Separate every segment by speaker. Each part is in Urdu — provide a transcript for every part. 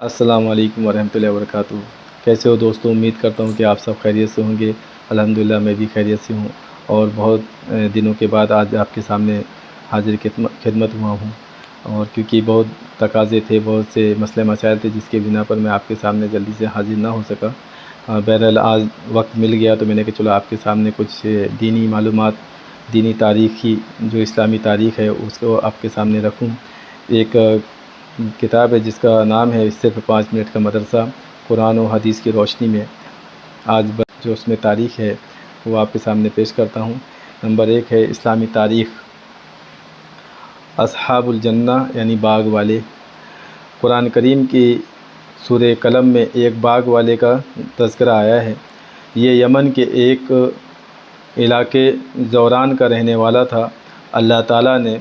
Speaker 1: السلام علیکم ورحمۃ اللہ وبرکاتہ۔ کیسے ہو دوستو؟ امید کرتا ہوں کہ آپ سب خیریت سے ہوں گے۔ الحمدللہ میں بھی خیریت سے ہوں، اور بہت دنوں کے بعد آج آپ کے سامنے حاضر خدمت ہوا ہوں، اور کیونکہ بہت تقاضے تھے، بہت سے مسئلے مسائل تھے جس کے بنا پر میں آپ کے سامنے جلدی سے حاضر نہ ہو سکا۔ بہرحال آج وقت مل گیا تو میں نے کہا چلو آپ کے سامنے کچھ دینی معلومات، دینی تاریخی جو اسلامی تاریخ ہے اس کو آپ کے سامنے رکھوں۔ ایک کتاب ہے جس کا نام ہے صرف 5 منٹ کا مدرسہ، قرآن و حدیث کی روشنی میں۔ آج جو اس میں تاریخ ہے وہ آپ کے سامنے پیش کرتا ہوں۔ نمبر 1 ہے اسلامی تاریخ، اصحاب الجنہ یعنی باغ والے۔ قرآن کریم کی سورہ قلم میں ایک باغ والے کا تذکرہ آیا ہے۔ یہ یمن کے ایک علاقے زوران کا رہنے والا تھا۔ اللہ تعالیٰ نے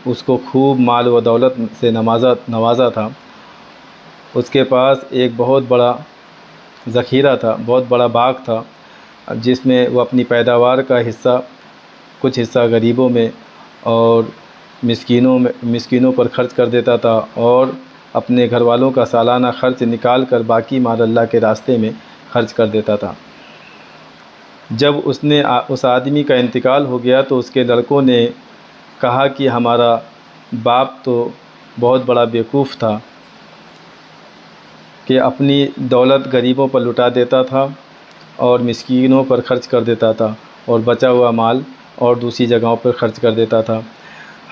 Speaker 1: اس کو خوب مال و دولت سے نوازا تھا۔ اس کے پاس ایک بہت بڑا ذخیرہ تھا، بہت بڑا باغ تھا، جس میں وہ اپنی پیداوار کا کچھ حصہ غریبوں میں اور مسکینوں پر خرچ کر دیتا تھا، اور اپنے گھر والوں کا سالانہ خرچ نکال کر باقی مال اللہ کے راستے میں خرچ کر دیتا تھا۔ جب اس آدمی کا انتقال ہو گیا تو اس کے لڑکوں نے کہا کہ ہمارا باپ تو بہت بڑا بیوقوف تھا کہ اپنی دولت غریبوں پر لٹا دیتا تھا اور مسکینوں پر خرچ کر دیتا تھا، اور بچا ہوا مال اور دوسری جگہوں پر خرچ کر دیتا تھا۔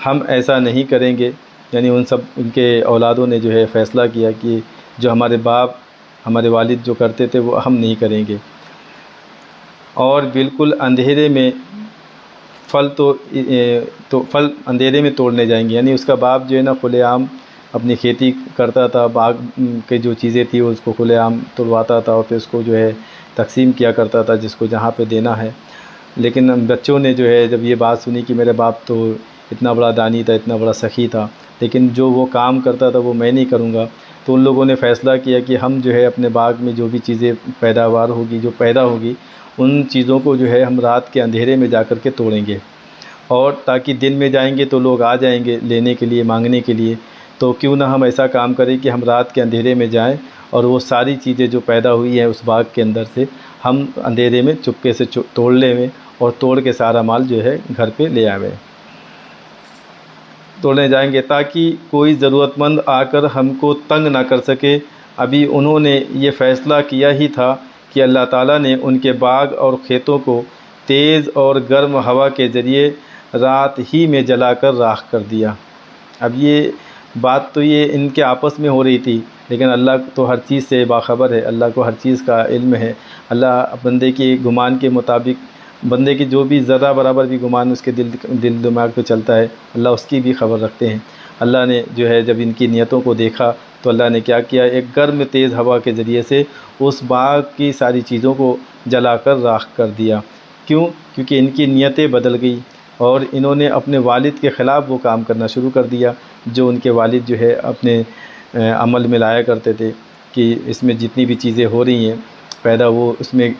Speaker 1: ہم ایسا نہیں کریں گے، یعنی ان کے اولادوں نے جو ہے فیصلہ کیا کہ جو ہمارے والد جو کرتے تھے وہ ہم نہیں کریں گے، اور بالکل اندھیرے میں پھل اندھیرے میں توڑنے جائیں گے۔ یعنی اس کا باپ جو ہے نا کھلے عام اپنی کھیتی کرتا تھا، باغ کے جو چیزیں تھیں اس کو کھلے عام توڑواتا تھا، اور پھر اس کو جو ہے تقسیم کیا کرتا تھا جس کو جہاں پہ دینا ہے۔ لیکن بچوں نے جو ہے جب یہ بات سنی کہ میرے باپ تو اتنا بڑا دانی تھا، اتنا بڑا سخی تھا، لیکن جو وہ کام کرتا تھا وہ میں نہیں کروں گا، تو ان لوگوں نے فیصلہ کیا کہ ہم جو ہے اپنے باغ میں جو بھی چیزیں پیداوار ہوگی، جو پیدا ہوگی، ان چیزوں کو جو ہے ہم رات کے اندھیرے میں جا کر کے توڑیں گے، اور تاکہ دن میں جائیں گے تو لوگ آ جائیں گے لینے کے لیے، مانگنے کے لیے، تو کیوں نہ ہم ایسا کام کریں کہ ہم رات کے اندھیرے میں جائیں اور وہ ساری چیزیں جو پیدا ہوئی ہیں اس باغ کے اندر سے ہم اندھیرے میں چپکے سے توڑ لیں، اور توڑ کے سارا مال جو ہے گھر پہ لے آویں، توڑنے جائیں گے تاکہ کوئی ضرورت مند آ کر ہم کو تنگ نہ کر سکے۔ ابھی انہوں نے یہ فیصلہ کیا ہی تھا کہ اللہ تعالیٰ نے ان کے باغ اور کھیتوں کو تیز اور گرم ہوا کے ذریعے رات ہی میں جلا کر راکھ کر دیا۔ اب یہ بات تو یہ ان کے آپس میں ہو رہی تھی، لیکن اللہ تو ہر چیز سے باخبر ہے، اللہ کو ہر چیز کا علم ہے۔ اللہ بندے کے گمان کے مطابق، بندے کی جو بھی ذرہ برابر بھی گمان اس کے دل دماغ پہ چلتا ہے، اللہ اس کی بھی خبر رکھتے ہیں۔ اللہ نے جو ہے جب ان کی نیتوں کو دیکھا تو اللہ نے کیا کیا، ایک گرم تیز ہوا کے ذریعے سے اس باغ کی ساری چیزوں کو جلا کر راکھ کر دیا۔ کیونکہ ان کی نیتیں بدل گئی، اور انہوں نے اپنے والد کے خلاف وہ کام کرنا شروع کر دیا جو ان کے والد جو ہے اپنے عمل میں لایا کرتے تھے، کہ اس میں جتنی بھی چیزیں ہو رہی ہیں پیدا، وہ اس میں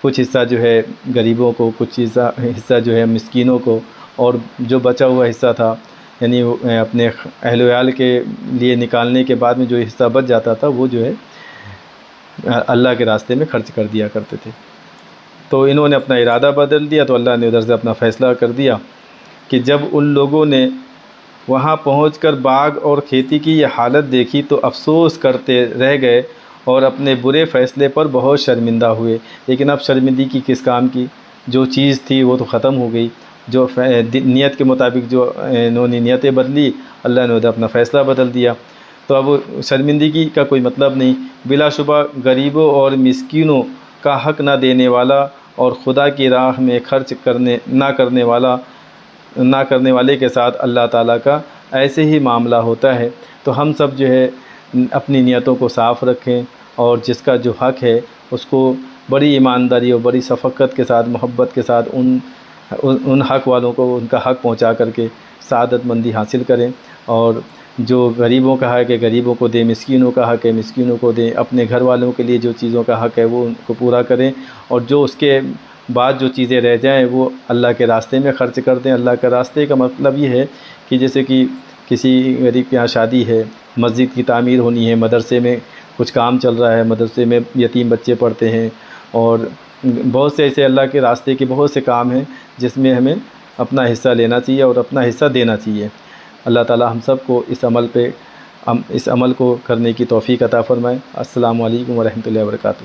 Speaker 1: کچھ حصہ جو ہے غریبوں کو، کچھ حصہ جو ہے مسکینوں کو، اور جو بچا ہوا حصہ تھا یعنی اپنے اہل و عیال کے لیے نکالنے کے بعد میں جو حصہ بچ جاتا تھا وہ جو ہے اللہ کے راستے میں خرچ کر دیا کرتے تھے۔ تو انہوں نے اپنا ارادہ بدل دیا، تو اللہ نے ادھر سے اپنا فیصلہ کر دیا کہ جب ان لوگوں نے وہاں پہنچ کر باغ اور کھیتی کی یہ حالت دیکھی تو افسوس کرتے رہ گئے اور اپنے برے فیصلے پر بہت شرمندہ ہوئے۔ لیکن اب شرمندگی کس کام کی؟ جو چیز تھی وہ تو ختم ہو گئی، جو نیت کے مطابق جو انہوں نے نیتیں بدلی، اللہ نے ادھر اپنا فیصلہ بدل دیا، تو اب شرمندگی کا کوئی مطلب نہیں۔ بلا شبہ غریبوں اور مسکینوں کا حق نہ دینے والا اور خدا کی راہ میں خرچ نہ کرنے والے کے ساتھ اللہ تعالیٰ کا ایسے ہی معاملہ ہوتا ہے۔ تو ہم سب جو ہے اپنی نیتوں کو صاف رکھیں، اور جس کا جو حق ہے اس کو بڑی ایمانداری اور بڑی شفقت کے ساتھ، محبت کے ساتھ ان حق والوں کو ان کا حق پہنچا کر کے سعادت مندی حاصل کریں، اور جو غریبوں کا حق ہے غریبوں کو دیں، مسکینوں کا حق ہے مسکینوں کو دیں، اپنے گھر والوں کے لیے جو چیزوں کا حق ہے وہ ان کو پورا کریں، اور جو اس کے بعد جو چیزیں رہ جائیں وہ اللہ کے راستے میں خرچ کر دیں۔ اللہ کے راستے کا مطلب یہ ہے کہ جیسے کہ کسی غریب کے یہاں شادی ہے، مسجد کی تعمیر ہونی ہے، مدرسے میں کچھ کام چل رہا ہے، مدرسے میں یتیم بچے پڑھتے ہیں، اور بہت سے ایسے اللہ کے راستے کے بہت سے کام ہیں جس میں ہمیں اپنا حصہ لینا چاہیے اور اپنا حصہ دینا چاہیے۔ اللہ تعالی ہم سب کو اس عمل کو کرنے کی توفیق عطا فرمائے۔ السلام علیکم ورحمۃ اللہ وبرکاتہ۔